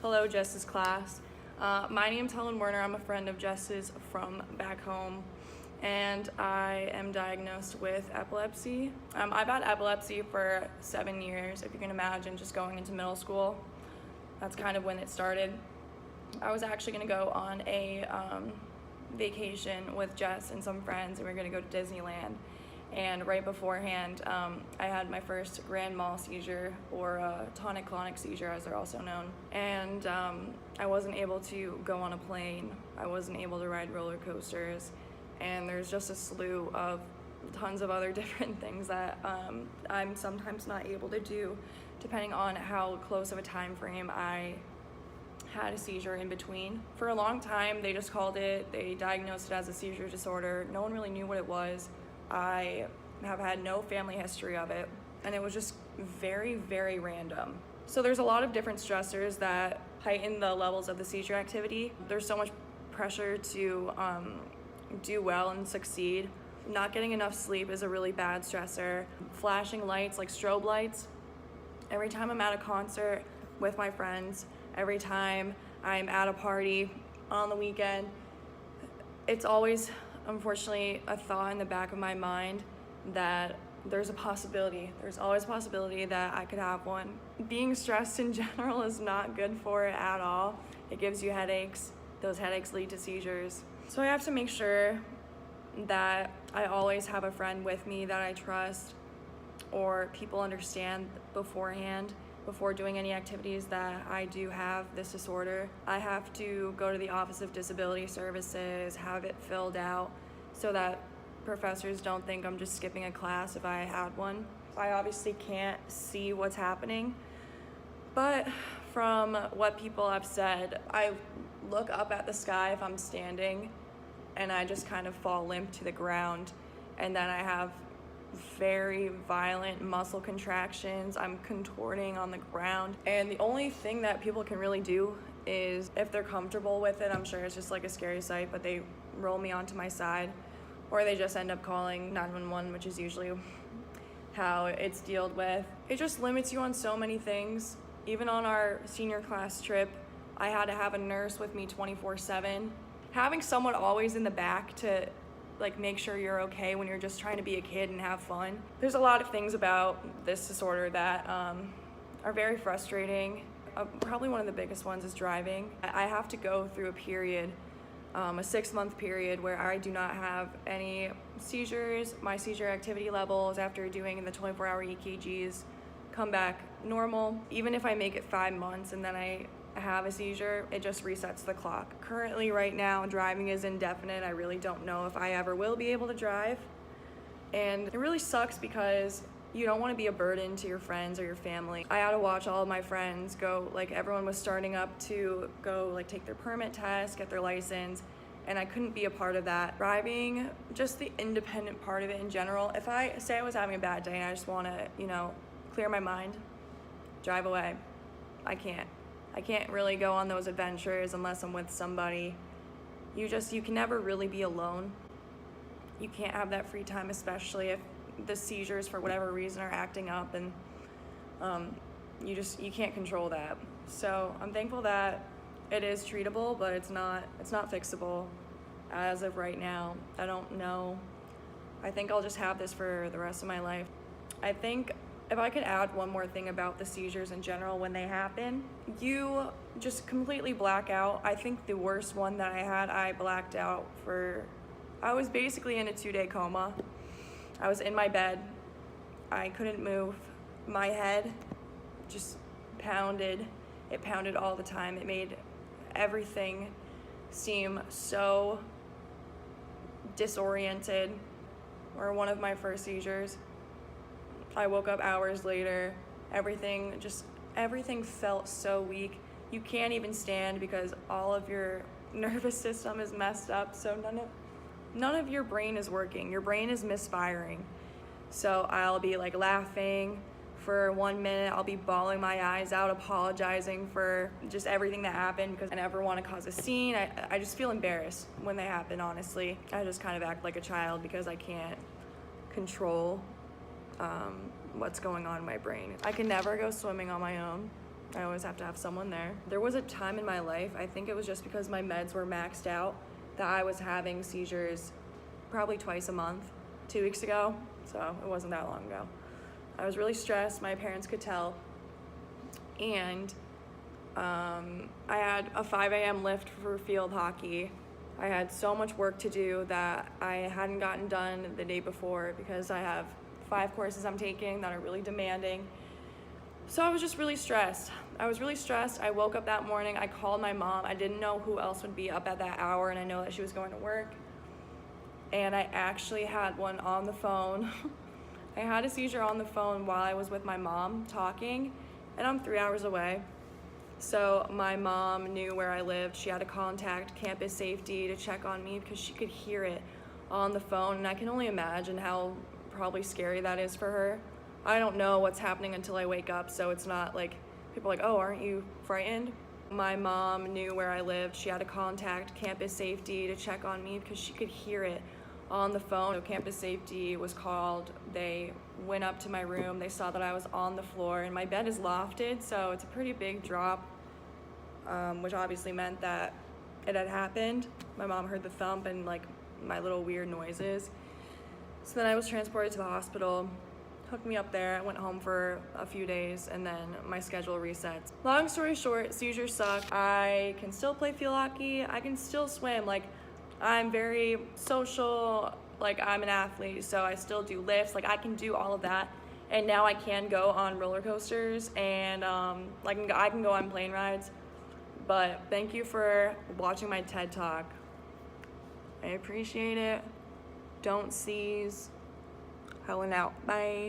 Hello, Jess's class. My name's Helen Werner. I'm a friend of Jess's from back home, and I am diagnosed with epilepsy. I've had epilepsy for 7 years, if you can imagine, just going into middle school. That's kind of when it started. I was actually going to go on a vacation with Jess and some friends, and we were going to go to Disneyland. And right beforehand, I had my first grand mal seizure, or tonic-clonic seizure, as they're also known. And I wasn't able to go on a plane. I wasn't able to ride roller coasters. And there's just a slew of tons of other different things that I'm sometimes not able to do, depending on how close of a time frame I had a seizure in between. For a long time, they diagnosed it as a seizure disorder. No one really knew what it was. I have had no family history of it, and it was just very, very random. So there's a lot of different stressors that heighten the levels of the seizure activity. There's so much pressure to do well and succeed. Not getting enough sleep is a really bad stressor. Flashing lights, like strobe lights. Every time I'm at a concert with my friends, every time I'm at a party on the weekend, it's always, unfortunately, a thought in the back of my mind that there's always a possibility that I could have one. Being stressed in general is not good for it at all. It gives you headaches. Those headaches lead to seizures. So I have to make sure that I always have a friend with me that I trust, or people understand beforehand, before doing any activities, that I do have this disorder. I have to go to the Office of Disability Services, have it filled out so that professors don't think I'm just skipping a class if I had one. I obviously can't see what's happening, but from what people have said, I look up at the sky if I'm standing, and I just kind of fall limp to the ground, and then I have very violent muscle contractions. I'm contorting on the ground, and the only thing that people can really do is, if they're comfortable with it, I'm sure it's just like a scary sight, but they roll me onto my side, or they just end up calling 911, which is usually how it's dealt with. It just limits you on so many things. Even on our senior class trip, I had to have a nurse with me 24/7. Having someone always in the back to make sure you're okay when you're just trying to be a kid and have fun. There's a lot of things about this disorder that are very frustrating. Probably one of the biggest ones is driving. I have to go through a period, a 6-month period, where I do not have any seizures. My seizure activity levels after doing the 24-hour EKGs come back normal. Even if I make it 5 months and then I have a seizure, it just resets the clock. Currently, right now, driving is indefinite. I really don't know if I ever will be able to drive. And it really sucks because you don't want to be a burden to your friends or your family. I had to watch all of my friends go, everyone was starting up to go take their permit test, get their license, and I couldn't be a part of that. Driving, just the independent part of it in general. If I say I was having a bad day and I just want to, clear my mind, drive away. I can't really go on those adventures unless I'm with somebody. You can never really be alone. You can't have that free time, especially if the seizures for whatever reason are acting up, and you can't control that. So I'm thankful that it is treatable, but it's not fixable as of right now. I don't know. I think I'll just have this for the rest of my life. I think if I could add one more thing about the seizures in general, when they happen, you just completely black out. I think the worst one that I had, I blacked out I was basically in a 2-day coma. I was in my bed. I couldn't move. My head just pounded. It pounded all the time. It made everything seem so disoriented. Or one of my first seizures, I woke up hours later. Everything felt so weak. You can't even stand because all of your nervous system is messed up, so none of your brain is working. Your brain is misfiring. So I'll be laughing for 1 minute, I'll be bawling my eyes out, apologizing for just everything that happened because I never want to cause a scene. I just feel embarrassed when they happen, honestly. I just kind of act like a child because I can't control what's going on in my brain. I can never go swimming on my own. I always have to have someone there. There was a time in my life, I think it was just because my meds were maxed out, that I was having seizures probably twice a month. 2 weeks ago, so it wasn't that long ago. I was really stressed, my parents could tell, and I had a 5 a.m. lift for field hockey. I had so much work to do that I hadn't gotten done the day before because I have 5 courses I'm taking that are really demanding. So I was just really stressed. I woke up that morning, I called my mom. I didn't know who else would be up at that hour, and I know that she was going to work. And I actually had one on the phone. I had a seizure on the phone while I was with my mom talking, and I'm 3 hours away. So my mom knew where I lived. She had to contact campus safety to check on me because she could hear it on the phone, and I can only imagine how probably scary that is for her. I don't know what's happening until I wake up, so it's not like people are like, oh, aren't you frightened? My mom knew where I lived. She had to contact campus safety to check on me because she could hear it on the phone. So campus safety was called. They went up to my room. They saw that I was on the floor, and my bed is lofted, so it's a pretty big drop, which obviously meant that it had happened. My mom heard the thump and like my little weird noises. So then I was transported to the hospital, hooked me up there. I went home for a few days, and then my schedule resets. Long story short, seizures suck. I can still play field hockey. I can still swim. Like, I'm very social. Like, I'm an athlete, so I still do lifts. Like, I can do all of that. And now I can go on roller coasters, and I can go on plane rides. But thank you for watching my TED Talk. I appreciate it. Don't seize. Helen out. Bye.